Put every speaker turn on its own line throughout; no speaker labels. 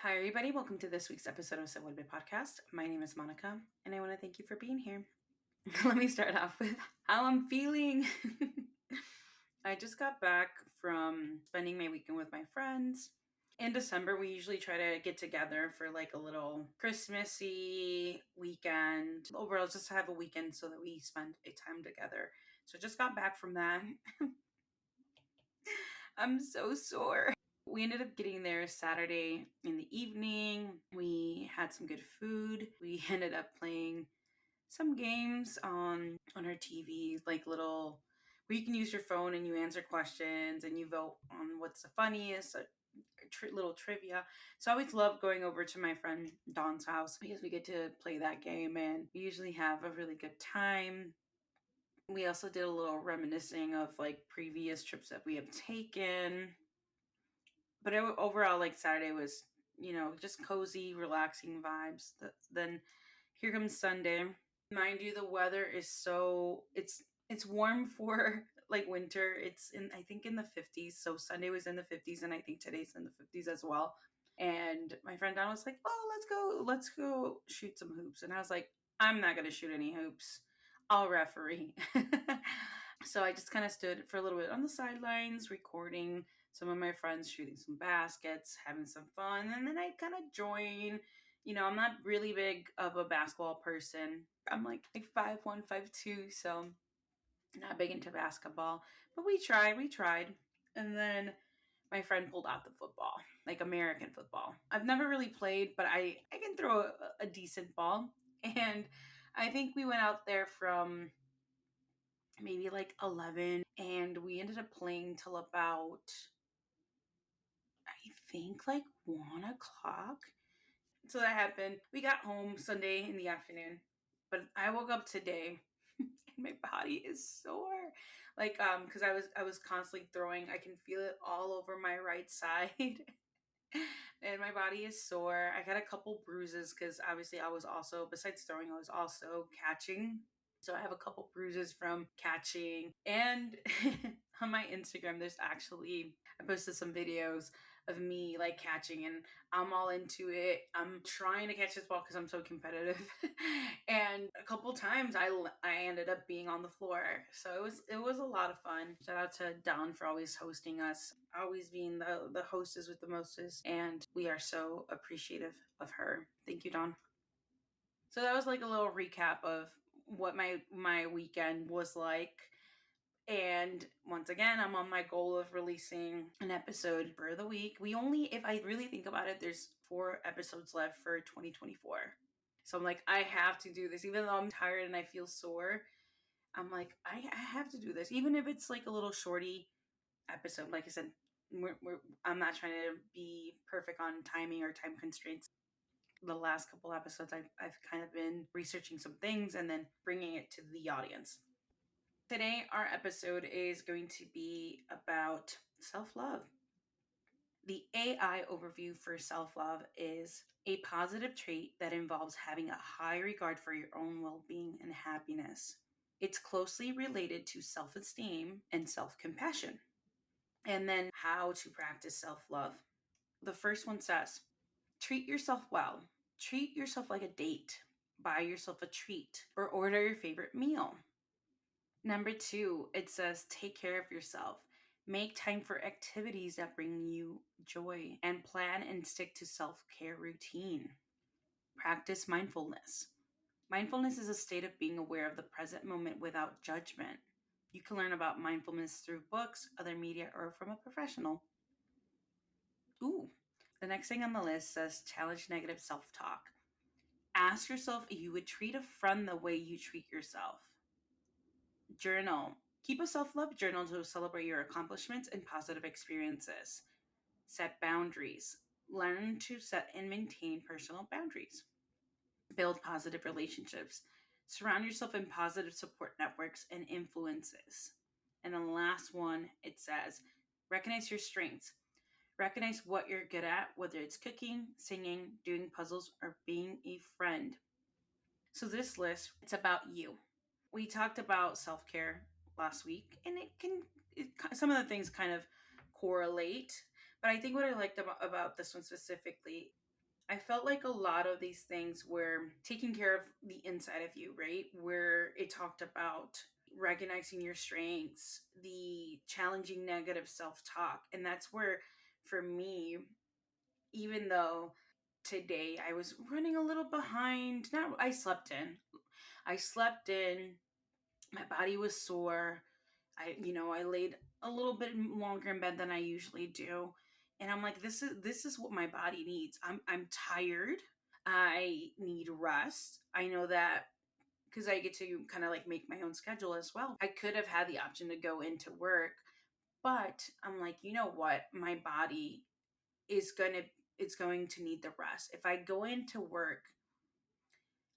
Hi, everybody. Welcome to this week's episode of Se Vuelve Podcast. My name is Monica, and I want to thank you for being here. Let me start off with how I'm feeling. I just got back from spending my weekend with my friends. In December, we usually try to get together for like a little Christmassy weekend. Overall, just to have a weekend so that we spend a time together. So I just got back from that. I'm so sore. We ended up getting there Saturday in the evening. We had some good food. We ended up playing some games on our TV, like little where you can use your phone and you answer questions and you vote on what's the funniest, little trivia. So I always love going over to my friend Dawn's house because we get to play that game and we usually have a really good time. We also did a little reminiscing of like previous trips that we have taken. But overall, like Saturday was, just cozy, relaxing vibes. Then here comes Sunday. Mind you, the weather is it's warm for like winter. It's I think in the 50s. So Sunday was in the 50s, and I think today's in the 50s as well. And my friend Don was like, "Oh, let's go shoot some hoops." And I was like, "I'm not gonna shoot any hoops. I'll referee." So I just kind of stood for a little bit on the sidelines, recording some of my friends shooting some baskets, having some fun. And then I kind of join. I'm not really big of a basketball person. I'm like 5'1", 5'2", so not big into basketball. But we tried. And then my friend pulled out the football, like American football. I've never really played, but I can throw a decent ball. And I think we went out there from maybe like 11, and we ended up playing till about, I think, like 1 o'clock. So that happened. We got home Sunday in the afternoon, but I woke up today and my body is sore. Like, because I was constantly throwing. I can feel it all over my right side. And my body is sore. I got a couple bruises because obviously I was also, besides throwing, I was also catching. So I have a couple bruises from catching. And on my Instagram, I posted some videos of me like catching, and I'm all into it. I'm trying to catch this ball because I'm so competitive. And a couple times I ended up being on the floor. So it was a lot of fun. Shout out to Dawn for always hosting us, always being the hostess with the mostest. And we are so appreciative of her. Thank you, Dawn. So that was like a little recap of what my weekend was like. And once again, I'm on my goal of releasing an episode for the week. If I really think about it, there's 4 episodes left for 2024. So I'm like, I have to do this. Even though I'm tired and I feel sore, I'm like, I have to do this. Even if it's like a little shorty episode. Like I said, I'm not trying to be perfect on timing or time constraints. The last couple episodes, I've kind of been researching some things and then bringing it to the audience. Today, our episode is going to be about self-love. The AI overview for self-love is a positive trait that involves having a high regard for your own well-being and happiness. It's closely related to self-esteem and self-compassion. And then how to practice self-love. The first one says, treat yourself well. Treat yourself like a date. Buy yourself a treat or order your favorite meal. Number 2, it says take care of yourself. Make time for activities that bring you joy and plan and stick to self-care routine. Practice mindfulness. Mindfulness is a state of being aware of the present moment without judgment. You can learn about mindfulness through books, other media, or from a professional. Ooh. The next thing on the list says challenge negative self-talk. Ask yourself if you would treat a friend the way you treat yourself. Journal. Keep a self-love journal to celebrate your accomplishments and positive experiences. Set boundaries. Learn to set and maintain personal boundaries. Build positive relationships. Surround yourself in positive support networks and influences. And the last one, it says, recognize your strengths. Recognize what you're good at, whether it's cooking, singing, doing puzzles, or being a friend. So this list, it's about you. We talked about self-care last week, and some of the things kind of correlate. But I think what I liked about this one specifically, I felt like a lot of these things were taking care of the inside of you, right? Where it talked about recognizing your strengths, the challenging negative self talk. And that's where, for me, even though today I was running a little behind, not, I slept in. I slept in, my body was sore. I laid a little bit longer in bed than I usually do. And I'm like, this is what my body needs. I'm tired. I need rest. I know that because I get to kind of like make my own schedule as well. I could have had the option to go into work, but I'm like, you know what? My body is going to need the rest. If I go into work,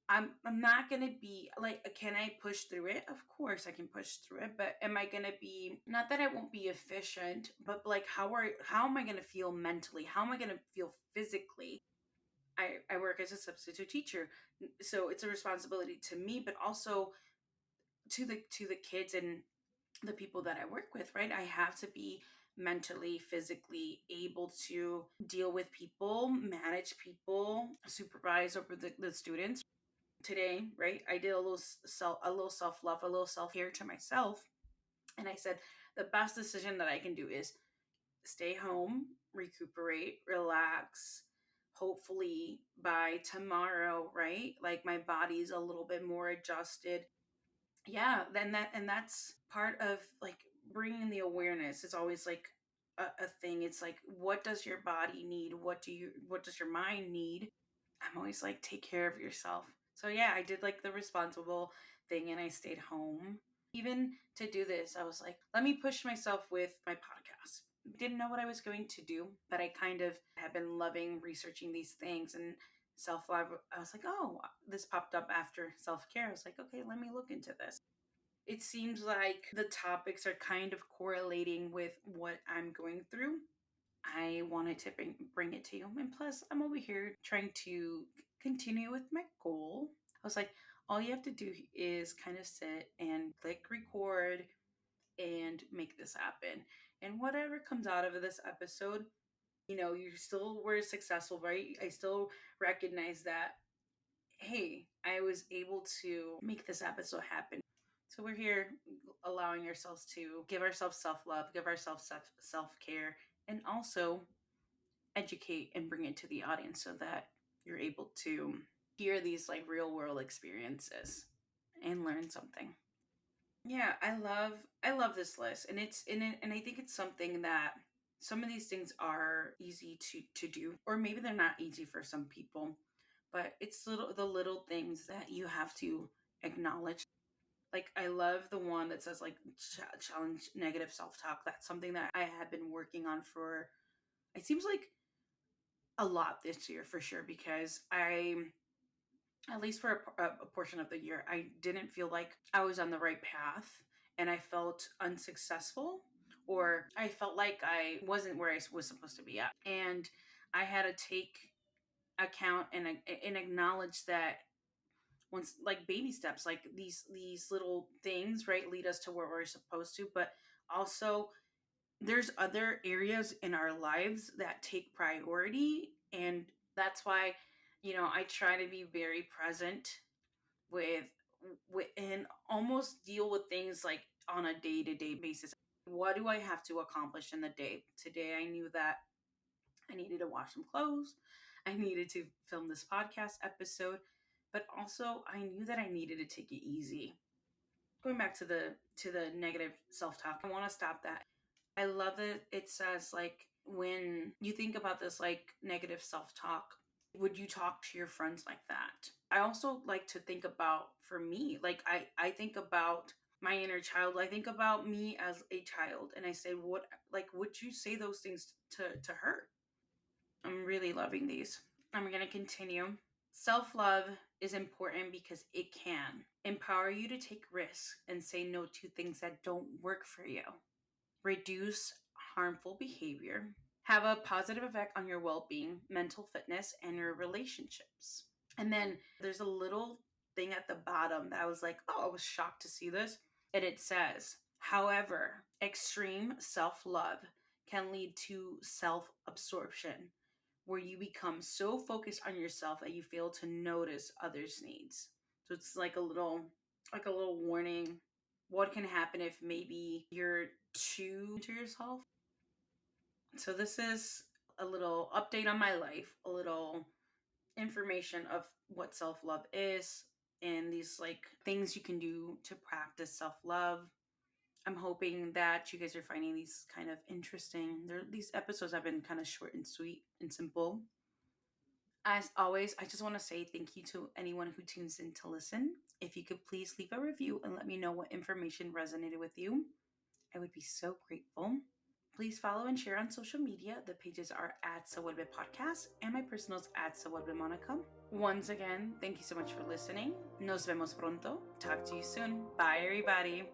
I'm not gonna be like, can I push through it? Of course I can push through it, but am I gonna be, not that I won't be efficient, but like how am I gonna feel mentally? How am I gonna feel physically? I work as a substitute teacher, so it's a responsibility to me, but also to the kids and the people that I work with, right? I have to be mentally, physically able to deal with people, manage people, supervise over the students. Today, right? I did a little self love, a little self care to myself, and I said the best decision that I can do is stay home, recuperate, relax. Hopefully by tomorrow, right? Like my body's a little bit more adjusted. Yeah, then that's part of like bringing the awareness. It's always like a thing. It's like, what does your body need? What does your mind need? I'm always like, take care of yourself. So yeah, I did like the responsible thing and I stayed home. Even to do this, I was like, let me push myself with my podcast. Didn't know what I was going to do, but I kind of have been loving researching these things and self love. I was like, oh, this popped up after self care. I was like, okay, let me look into this. It seems like the topics are kind of correlating with what I'm going through. I wanted to bring it to you. And plus, I'm over here trying to continue with my goal. I was like, all you have to do is kind of sit and click record and make this happen. And whatever comes out of this episode, you still were successful, right? I still recognize that, hey, I was able to make this episode happen. So we're here allowing ourselves to give ourselves self love, give ourselves self care, and also educate and bring it to the audience so that you're able to hear these like real world experiences and learn something. Yeah, I love this list, and it's in it, and I think it's something that some of these things are easy to do, or maybe they're not easy for some people, but it's the little things that you have to acknowledge. Like I love the one that says like challenge negative self-talk. That's something that I have been working on for, it seems like, a lot this year for sure, because I, at least for a portion of the year, I didn't feel like I was on the right path, and I felt unsuccessful, or I felt like I wasn't where I was supposed to be at. And I had to take account and acknowledge that once, like baby steps, like these little things, right, lead us to where we're supposed to, but also there's other areas in our lives that take priority. And that's why, I try to be very present with and almost deal with things like on a day-to-day basis. What do I have to accomplish in the day? Today I knew that I needed to wash some clothes, I needed to film this podcast episode, but also I knew that I needed to take it easy. Going back to the negative self-talk, I want to stop that. I love that it says, like, when you think about this, like, negative self-talk, would you talk to your friends like that? I also like to think about, for me, like, I think about my inner child. I think about me as a child, and I say, what, like, would you say those things to her? I'm really loving these. I'm going to continue. Self-love is important because it can empower you to take risks and say no to things that don't work for you, reduce harmful behavior, have a positive effect on your well being, mental fitness, and your relationships. And then there's a little thing at the bottom that I was like, oh, I was shocked to see this. And it says, however, extreme self love can lead to self absorption, where you become so focused on yourself that you fail to notice others' needs. So it's like a little warning. What can happen if maybe you're too to yourself? So this is a little update on my life, a little information of what self-love is and these like things you can do to practice self-love. I'm hoping that you guys are finding these kind of interesting. These episodes have been kind of short and sweet and simple. As always, I just want to say thank you to anyone who tunes in to listen. If you could please leave a review and let me know what information resonated with you, I would be so grateful. Please follow and share on social media. The pages are at Se Vuelve Podcast and my personal is at Se Vuelve Monica. Once again, thank you so much for listening. Nos vemos pronto. Talk to you soon. Bye, everybody.